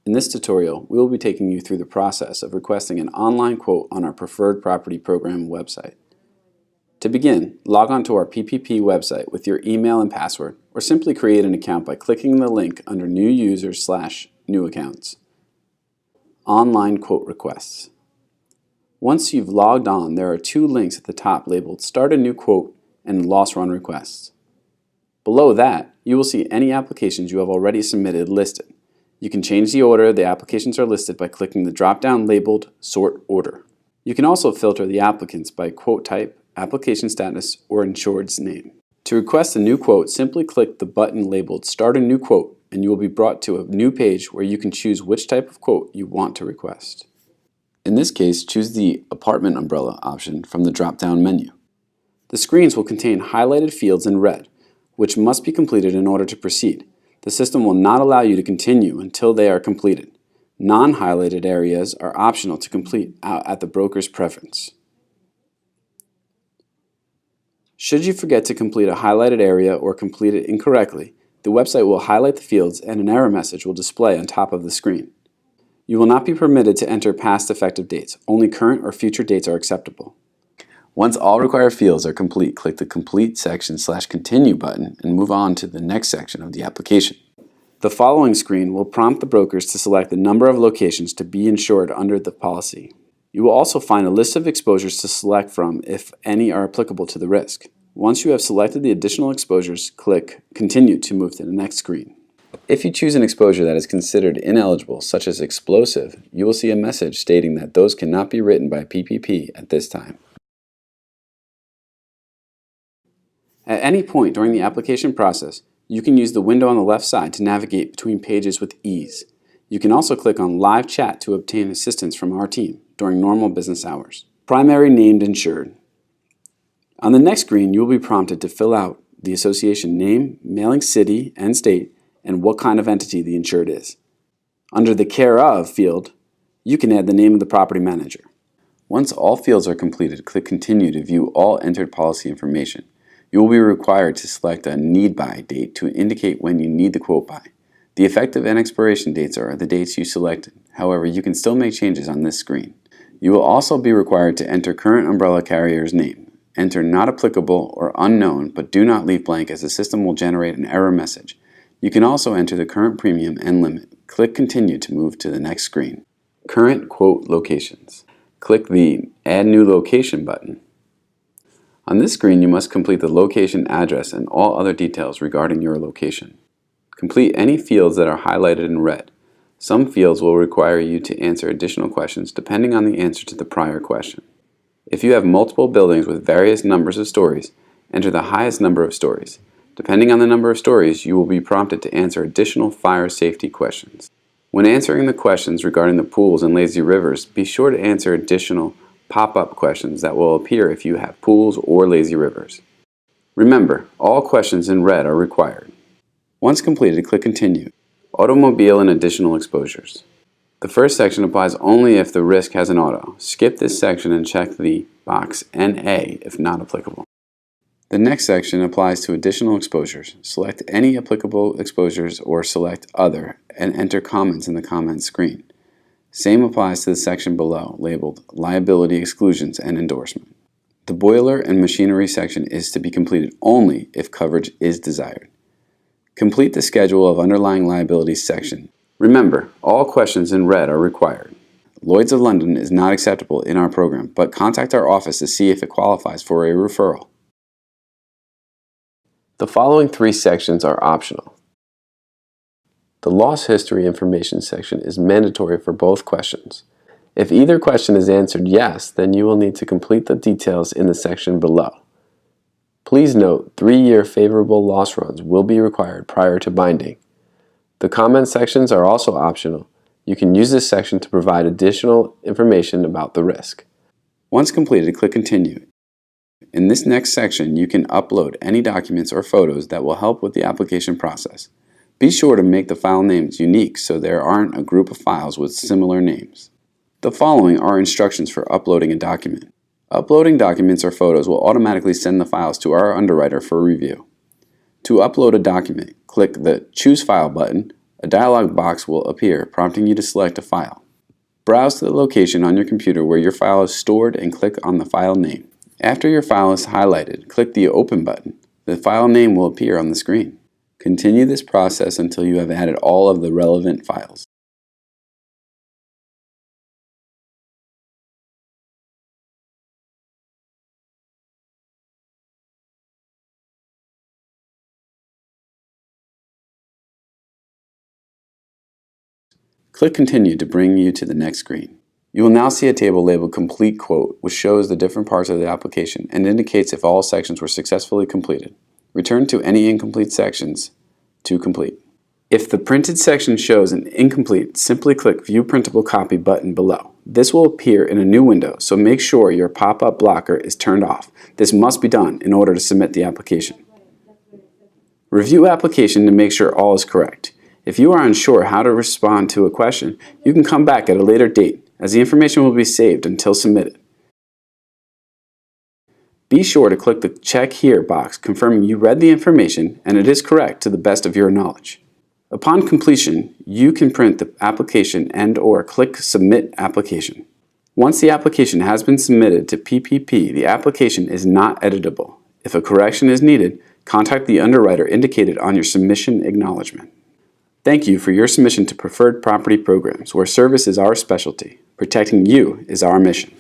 In this tutorial, we will be taking you through the process of requesting an online quote on our Preferred Property Program website. To begin, log on to our PPP website with your email and password, or simply create an account by clicking the link under New Users/New Accounts. Online Quote Requests. Once you've logged on, there are two links at the top labeled Start a New Quote and Loss Run Requests. Below that, you will see any applications you have already submitted listed. You can change the order the applications are listed by clicking the drop-down labeled Sort Order. You can also filter the applicants by quote type, application status, or insured's name. To request a new quote, simply click the button labeled Start a New Quote, and you will be brought to a new page where you can choose which type of quote you want to request. In this case, choose the Apartment Umbrella option from the drop-down menu. The screens will contain highlighted fields in red, which must be completed in order to proceed. The system will not allow you to continue until they are completed. Non-highlighted areas are optional to complete at the broker's preference. Should you forget to complete a highlighted area or complete it incorrectly, the website will highlight the fields and an error message will display on top of the screen. You will not be permitted to enter past effective dates. Only current or future dates are acceptable. Once all required fields are complete, click the Complete Section/Continue button and move on to the next section of the application. The following screen will prompt the brokers to select the number of locations to be insured under the policy. You will also find a list of exposures to select from if any are applicable to the risk. Once you have selected the additional exposures, click Continue to move to the next screen. If you choose an exposure that is considered ineligible, such as explosive, you will see a message stating that those cannot be written by PPP at this time. At any point during the application process, you can use the window on the left side to navigate between pages with ease. You can also click on Live Chat to obtain assistance from our team during normal business hours. Primary named insured. On the next screen, you will be prompted to fill out the association name, mailing city and state, and what kind of entity the insured is. Under the Care Of field, you can add the name of the property manager. Once all fields are completed, click Continue to view all entered policy information. You will be required to select a Need By date to indicate when you need the quote by. The effective and expiration dates are the dates you selected. However, you can still make changes on this screen. You will also be required to enter current umbrella carrier's name. Enter not applicable or unknown, but do not leave blank as the system will generate an error message. You can also enter the current premium and limit. Click Continue to move to the next screen. Current quote locations. Click the Add New Location button. On this screen, you must complete the location address and all other details regarding your location. Complete any fields that are highlighted in red. Some fields will require you to answer additional questions depending on the answer to the prior question. If you have multiple buildings with various numbers of stories, enter the highest number of stories. Depending on the number of stories, you will be prompted to answer additional fire safety questions. When answering the questions regarding the pools and lazy rivers, be sure to answer additional pop-up questions that will appear if you have pools or lazy rivers. Remember, all questions in red are required. Once completed, click Continue. Automobile and additional exposures. The first section applies only if the risk has an auto. Skip this section and check the box NA if not applicable. The next section applies to additional exposures. Select any applicable exposures or select Other and enter comments in the comments screen. Same applies to the section below, labeled Liability Exclusions and Endorsement. The boiler and machinery section is to be completed only if coverage is desired. Complete the schedule of underlying liabilities section. Remember, all questions in red are required. Lloyd's of London is not acceptable in our program, but contact our office to see if it qualifies for a referral. The following three sections are optional. The loss history information section is mandatory for both questions. If either question is answered yes, then you will need to complete the details in the section below. Please note, 3-year favorable loss runs will be required prior to binding. The comment sections are also optional. You can use this section to provide additional information about the risk. Once completed, click Continue. In this next section, you can upload any documents or photos that will help with the application process. Be sure to make the file names unique so there aren't a group of files with similar names. The following are instructions for uploading a document. Uploading documents or photos will automatically send the files to our underwriter for review. To upload a document, click the Choose File button A dialog box will appear, prompting you to select a file. Browse to the location on your computer where your file is stored and click on the file name. After your file is highlighted, click the Open button. The file name will appear on the screen. Continue this process until you have added all of the relevant files. Click Continue to bring you to the next screen. You will now see a table labeled Complete Quote, which shows the different parts of the application and indicates if all sections were successfully completed. Return to any incomplete sections to complete. If the printed section shows an incomplete, simply click View Printable Copy button below. This will appear in a new window, so make sure your pop-up blocker is turned off. This must be done in order to submit the application. Review application to make sure all is correct. If you are unsure how to respond to a question, you can come back at a later date, as the information will be saved until submitted. Be sure to click the Check Here box confirming you read the information and it is correct to the best of your knowledge. Upon completion, you can print the application and/or click Submit Application. Once the application has been submitted to PPP, the application is not editable. If a correction is needed, contact the underwriter indicated on your submission acknowledgement. Thank you for your submission to Preferred Property Programs, where service is our specialty. Protecting you is our mission.